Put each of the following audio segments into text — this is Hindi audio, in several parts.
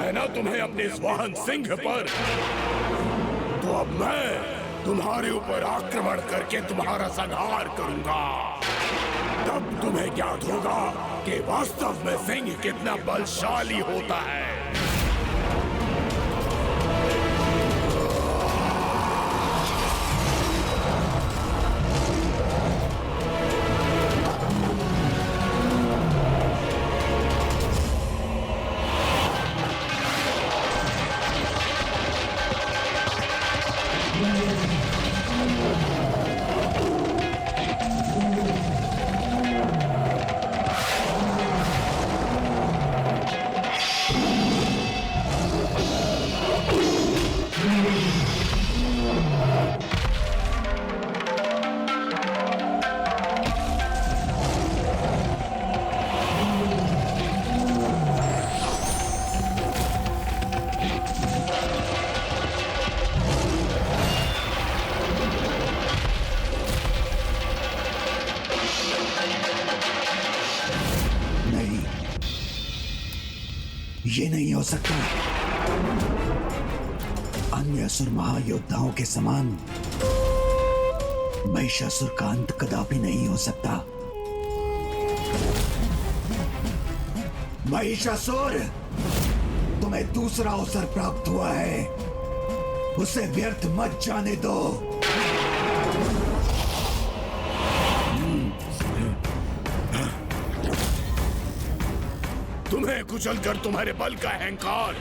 है ना तुम्हें अपने इस वाहन सिंह पर, तो अब मैं तुम्हारे ऊपर आक्रमण करके तुम्हारा संहार करूंगा। तब तुम्हें ज्ञात होगा कि वास्तव में सिंह कितना बलशाली होता है। ये नहीं हो सकता। अन्य असुर महायोद्धाओं के समान महिषासुर का अंत कदापि नहीं हो सकता। महिषासुर, तुम्हें दूसरा अवसर प्राप्त हुआ है, उसे व्यर्थ मत जाने दो। तुम्हें कुचलकर तुम्हारे बल का अहंकार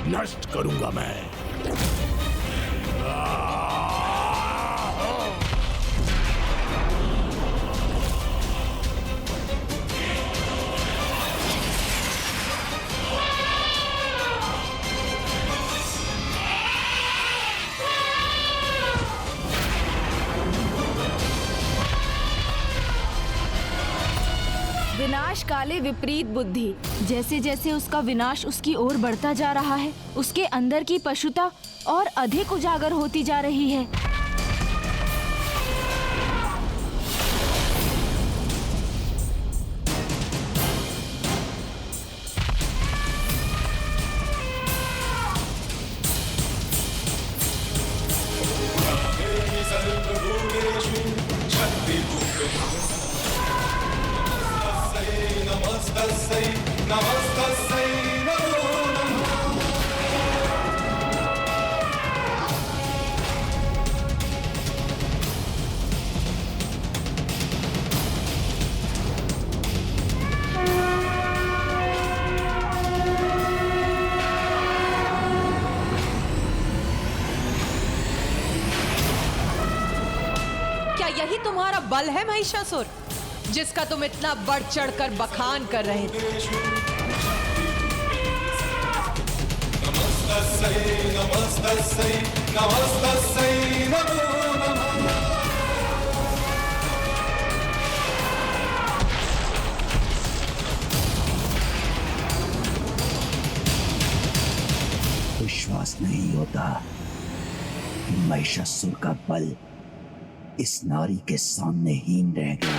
नष्ट करूंगा मैं। विनाश काले विपरीत बुद्धि। जैसे जैसे उसका विनाश उसकी ओर बढ़ता जा रहा है, उसके अंदर की पशुता और अधिक उजागर होती जा रही है। यही तुम्हारा बल है महिषासुर, जिसका तुम इतना बढ़ चढ़कर बखान कर रहे थे? नमस्तस्यै नमस्तस्यै नमस्तस्यै नमो नमः। विश्वास नहीं होता कि महिषासुर का बल इस नारी के सामने हीन रह गया।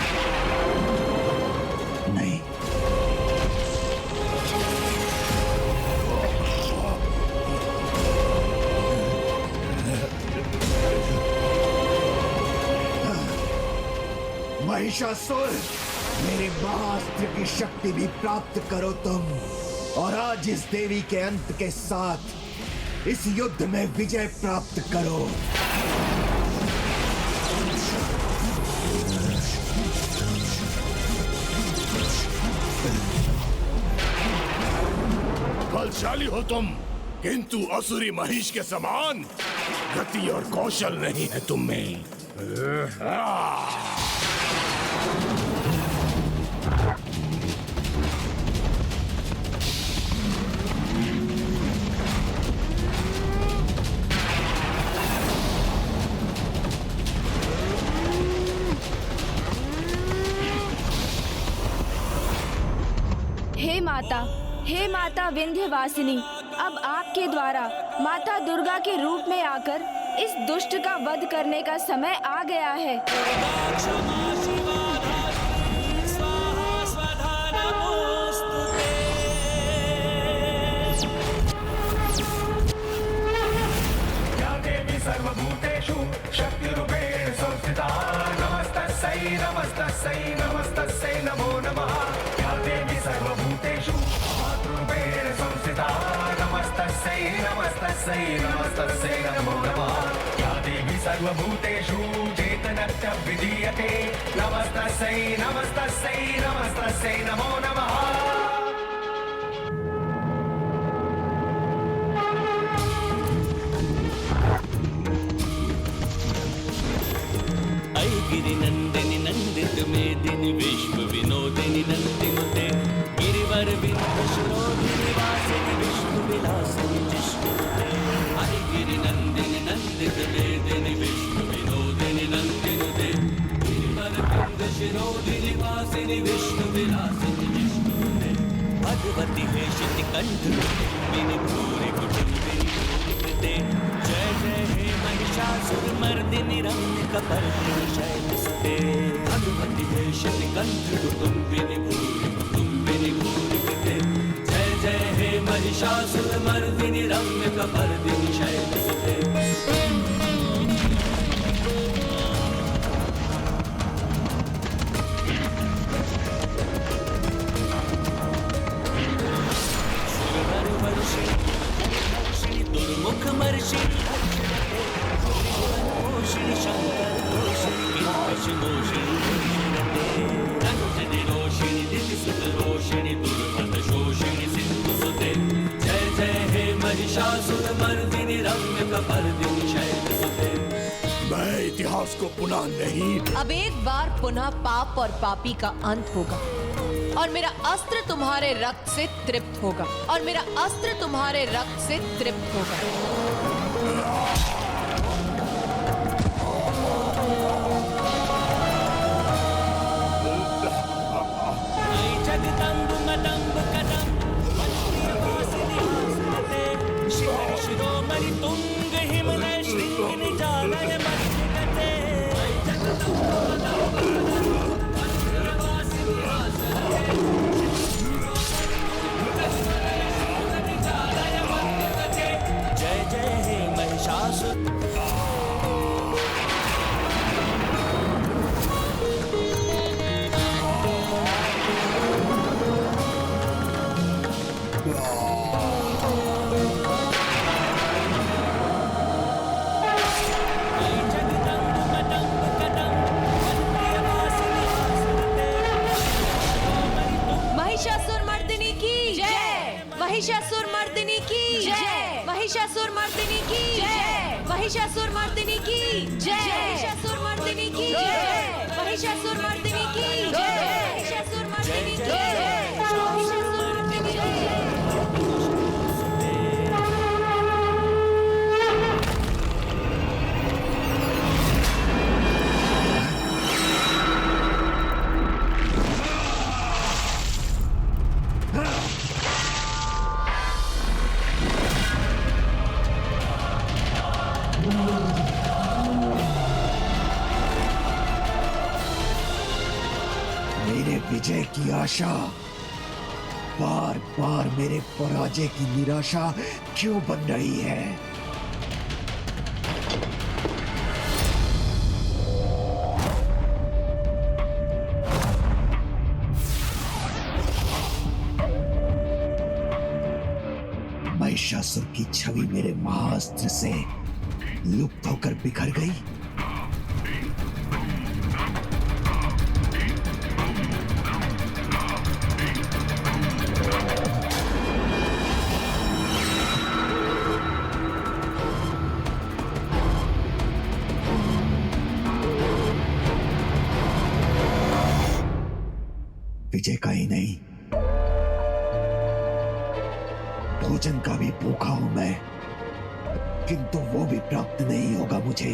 नहीं, महिषासुर, मेरे महाअस्त्र की शक्ति भी प्राप्त करो तुम, और आज इस देवी के अंत के साथ इस युद्ध में विजय प्राप्त करो। बलशाली हो तुम, किंतु असुरी महिष के समान गति और कौशल नहीं है तुम में। हे माता विंध्यवासिनी, अब आपके द्वारा माता दुर्गा के रूप में आकर इस दुष्ट का वध करने का समय आ गया है। नमस्तस्यै नमस्तस्यै नमो नमः या देवी सर्वभूतेषु मातृरूपेण संस्थिता नमस्तस्यै नमस्तस्यै नमस्तस्यै नमो नमः या देवी सर्वभूतेषु चेतनत्य विधीयते नमस्तस्यै नमस्तस्यै नमस्तस्यै नमो नमः गिरिनंदिनी नंदित मेदिनी विश्व विनोदिनी नंदिनुते गिरिवर विंध्यशरोधिनी वासिनी विष्णु विलासिनी जिष्णुते हरि गिरिनंदिनी नंदित मेदिनी विश्व विनोदिनी नंदिनुते गिरिवर विंध्यशरोधिनी वासिनी विष्णु विलासिनी जिष्णुते भगवती हेशिति कंठ बिनि भूरि कुटुंबिनी कृते जय जय हे महिषासुरमर्दिनी रम्य कपर्दिनी शैलसुते भगवती हेशिति कंठ कुटुंबिनी भूरि कृते जय जय हे महिषासुरमर्दिनी रम्य कपर्दिनी शैलसुते दुर्मुख मर्षिणी घोषिणी शंकर घोषिणी रंजनी रोषिणी दिति सुत रोषिणी दुर्मत शोषिणी सिंधु सुते जय जय हे महिषासुरमर्दिनी रम्य कपर्दिनी शैलसुते। मैं इतिहास को पुनः नहीं। अब एक बार पुनः पाप और पापी का अंत होगा और मेरा अस्त्र तुम्हारे रक्त से तृप्त होगा और मेरा अस्त्र तुम्हारे रक्त से तृप्त होगा। जगदम्ब मदम्ब कदम्ब शिखर शिरोमणि तुंग हिमलय श्रृंग निजालय मध्यगते जय जय हे महिषासुर महिषासुरमर्दिनी की जय महिषासुरमर्दिनी की जय महिषासुरमर्दिनी की जय महिषासुरमर्दिनी की जय महिषासुरमर्दिनी की जय महिषासुरमर्दिनी की जय महिषासुरमर्दिनी की जय महिषासुरमर्दिनी की जय। मेरे विजय की आशा बार बार मेरे पराजय की निराशा क्यों बन रही है? महिषासुर की छवि मेरे महाअस्त्र से लुप्त होकर बिखर गई। विजय का ही नहीं, भोजन का भी भूखा हूं मैं, किंतु वो भी प्राप्त नहीं होगा मुझे।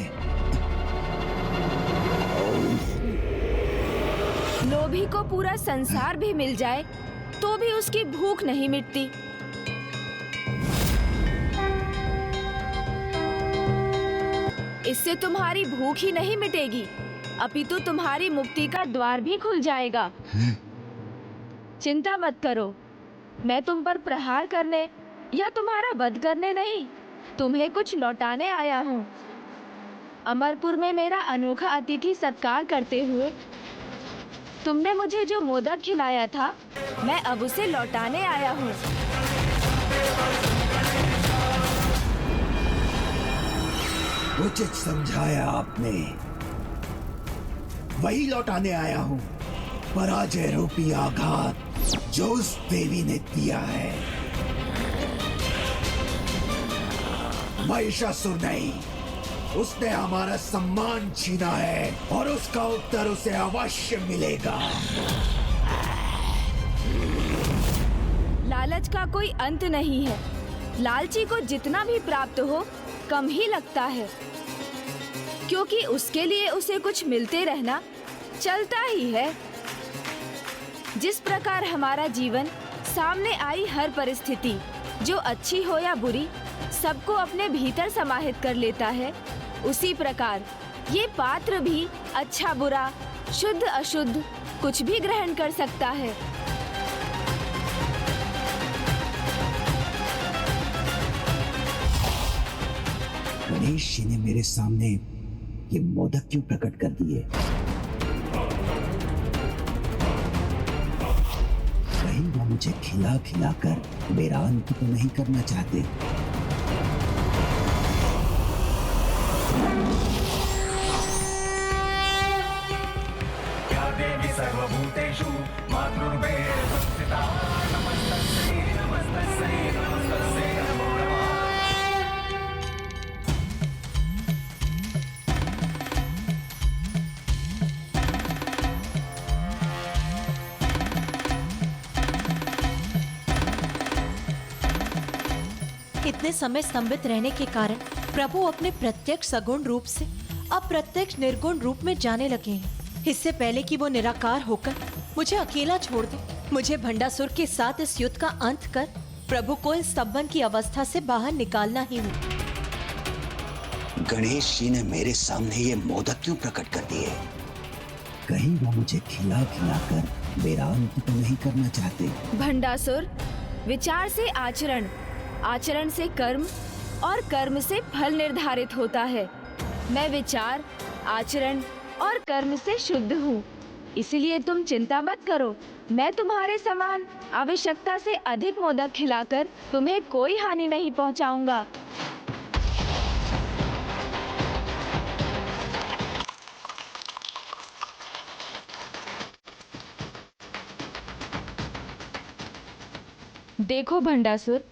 लोभी को पूरा संसार भी मिल जाए तो भी उसकी भूख नहीं मिटती। इससे तुम्हारी भूख ही नहीं मिटेगी, अपितु तुम्हारी मुक्ति का द्वार भी खुल जाएगा। चिंता मत करो, मैं तुम पर प्रहार करने या तुम्हारा वध करने नहीं, तुम्हें कुछ लौटाने आया हूँ। अमरपुर में मेरा अनोखा अतिथि सत्कार करते हुए तुमने मुझे जो मोदक खिलाया था, मैं अब उसे लौटाने आया हूँ। उचित समझाया आपने, वही लौटाने आया हूँ। पराजय रूपी आघात जो उस देवी ने दिया है, महिषासुर नहीं, उसने हमारा सम्मान छीना है और उसका उत्तर उसे अवश्य मिलेगा। लालच का कोई अंत नहीं है। लालची को जितना भी प्राप्त हो कम ही लगता है, क्योंकि उसके लिए उसे कुछ मिलते रहना चलता ही है। जिस प्रकार हमारा जीवन सामने आई हर परिस्थिति, जो अच्छी हो या बुरी, सबको अपने भीतर समाहित कर लेता है, उसी प्रकार ये पात्र भी अच्छा बुरा, शुद्ध अशुद्ध कुछ भी ग्रहण कर सकता है। गणेश जी ने मेरे सामने ये मोदक क्यों प्रकट कर दिए? कहीं वो मुझे खिला खिला कर मेरा अंत तो नहीं करना चाहते। या देवी सर्वभूतेषु मातृरूपेण संस्थिता नमस्तस्यै नमस्तस्यै नमस्तस्यै नमो नमः। इतने समय स्तंभित रहने के कारण प्रभु अपने प्रत्यक्ष सगुण रूप से अप्रत्यक्ष निर्गुण रूप में जाने लगे हैं। इससे पहले कि वो निराकार होकर मुझे अकेला छोड़ दे, मुझे भंडासुर के साथ इस युद्ध का अंत कर प्रभु को इस स्तंभन की अवस्था से बाहर निकालना ही हो। गणेश जी ने मेरे सामने ये मोदक क्यों प्रकट कर दिए? कहीं वो मुझे खिला खिला कर मेरा अंत तो नहीं करना चाहते। भंडासुर, विचार से आचरण, आचरण से कर्म और कर्म से फल निर्धारित होता है। मैं विचार, आचरण और कर्म से शुद्ध हूँ, इसलिए तुम चिंता मत करो। मैं तुम्हारे समान आवश्यकता से अधिक मोदक खिलाकर तुम्हें कोई हानि नहीं पहुँचाऊंगा। देखो भंडासुर,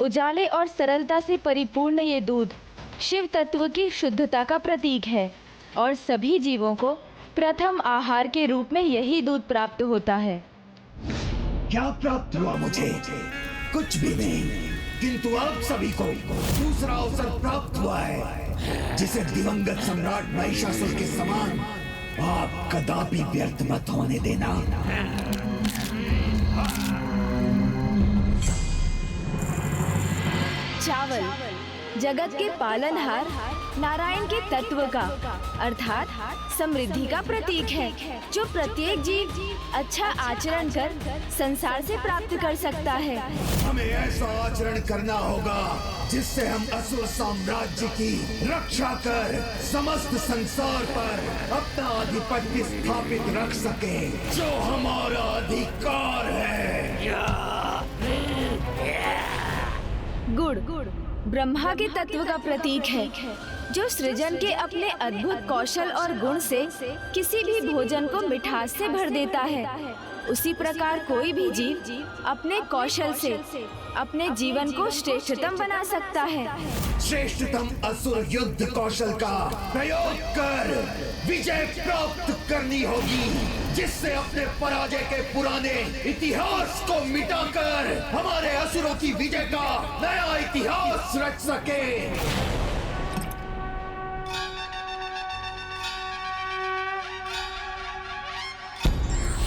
उजाले और सरलता से परिपूर्ण ये दूध शिव तत्व की शुद्धता का प्रतीक है और सभी जीवों को प्रथम आहार के रूप में यही दूध प्राप्त होता है। क्या प्राप्त हुआ मुझे? कुछ भी नहीं, किंतु आप सभी को दूसरा अवसर प्राप्त हुआ है, जिसे दिवंगत सम्राट महिषासुर के समान आप कदापि व्यर्थ मत होने देना। चावल जगत के पालनहार नारायण के तत्व का अर्थात समृद्धि का प्रतीक है, जो प्रत्येक जीव अच्छा आचरण कर संसार से प्राप्त कर सकता है। हमें ऐसा आचरण करना होगा जिससे हम असुर साम्राज्य की रक्षा कर समस्त संसार पर अपना आधिपत्य स्थापित रख सके, जो हमारा अधिकार है। गुड़ ब्रह्मा के तत्व का प्रतीक है, जो सृजन के अपने अद्भुत कौशल और गुण से किसी भी भोजन को मिठास से भर देता है। उसी प्रकार कोई भी जीव अपने कौशल से अपने जीवन को श्रेष्ठतम बना सकता है। श्रेष्ठतम असुर युद्ध कौशल का प्रयोग कर विजय प्राप्त करनी होगी, जिससे अपने पराजय के पुराने इतिहास को मिटाकर हमारे असुरों की विजय का नया इतिहास रच सके।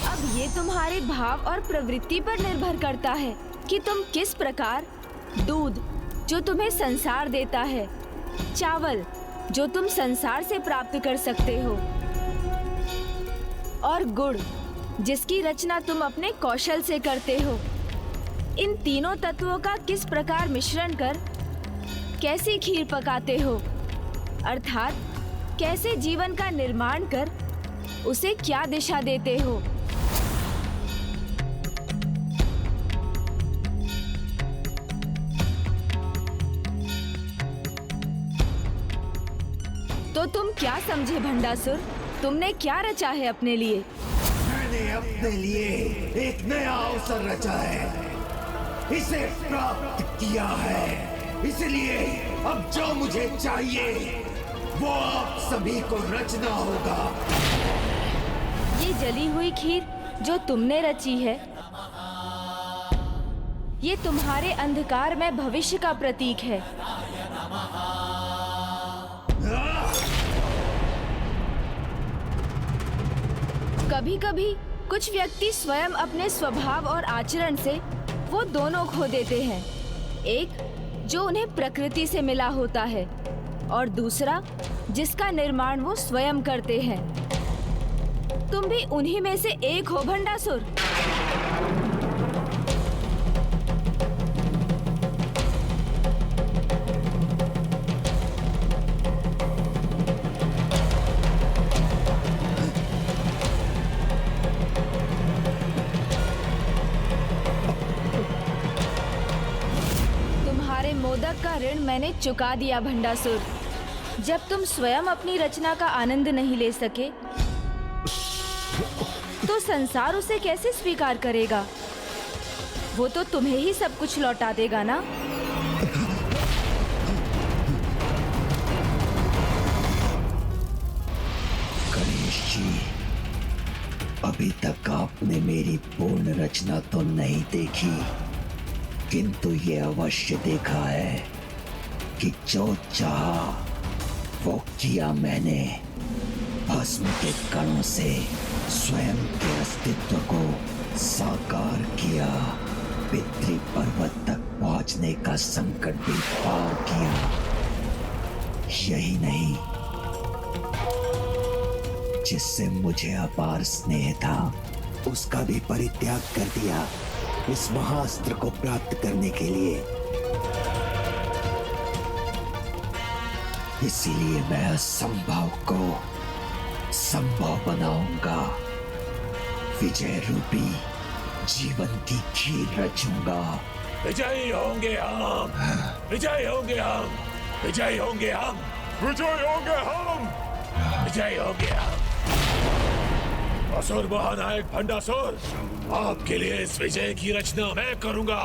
अब ये तुम्हारे भाव और प्रवृत्ति पर निर्भर करता है कि तुम किस प्रकार दूध, जो तुम्हें संसार देता है, चावल, जो तुम संसार से प्राप्त कर सकते हो, और गुड़, जिसकी रचना तुम अपने कौशल से करते हो, इन तीनों तत्वों का किस प्रकार मिश्रण कर कैसी खीर पकाते हो, अर्थात कैसे जीवन का निर्माण कर उसे क्या दिशा देते हो। तो तुम क्या समझे भंडासुर? तुमने क्या रचा है अपने लिए? मैंने अपने लिए एक नया अवसर रचा है, इसे प्राप्त किया है। इसलिए अब जो मुझे चाहिए वो आप सभी को रचना होगा। ये जली हुई खीर जो तुमने रची है, ये तुम्हारे अंधकार में भविष्य का प्रतीक है। कभी कभी कुछ व्यक्ति स्वयं अपने स्वभाव और आचरण से वो दोनों खो देते हैं। एक जो उन्हें प्रकृति से मिला होता है और दूसरा जिसका निर्माण वो स्वयं करते हैं। तुम भी उन्हीं में से एक हो भंडासुर। तुम्हारे मोदक का ऋण मैंने चुका दिया भंडासुर। जब तुम स्वयं अपनी रचना का आनंद नहीं ले सके तो संसार उसे कैसे स्वीकार करेगा? वो तो तुम्हें ही सब कुछ लौटा देगा ना। गणेश जी, अभी तक आपने मेरी पूर्ण रचना तो नहीं देखी, किंतु ये अवश्य देखा है कि जो चाहा वो किया मैंने। भस्म के कणों से स्वयं के अस्तित्व को साकार किया, पितृ पर्वत तक पहुंचने का संकट भी पार किया। यही नहीं, जिससे मुझे अपार स्नेह था उसका भी परित्याग कर दिया इस महास्त्र को प्राप्त करने के लिए। इसीलिए मैं असंभव को संभव बनाऊंगा। विजय रूपी जीवन की खीर रचूंगा। विजयी होंगे हम, विजयी होंगे हम, विजयी होंगे हम, विजयी होंगे हम, विजयी होंगे हम। असुर महानायक भंडासुर, आपके लिए इस विजय की रचना मैं करूंगा।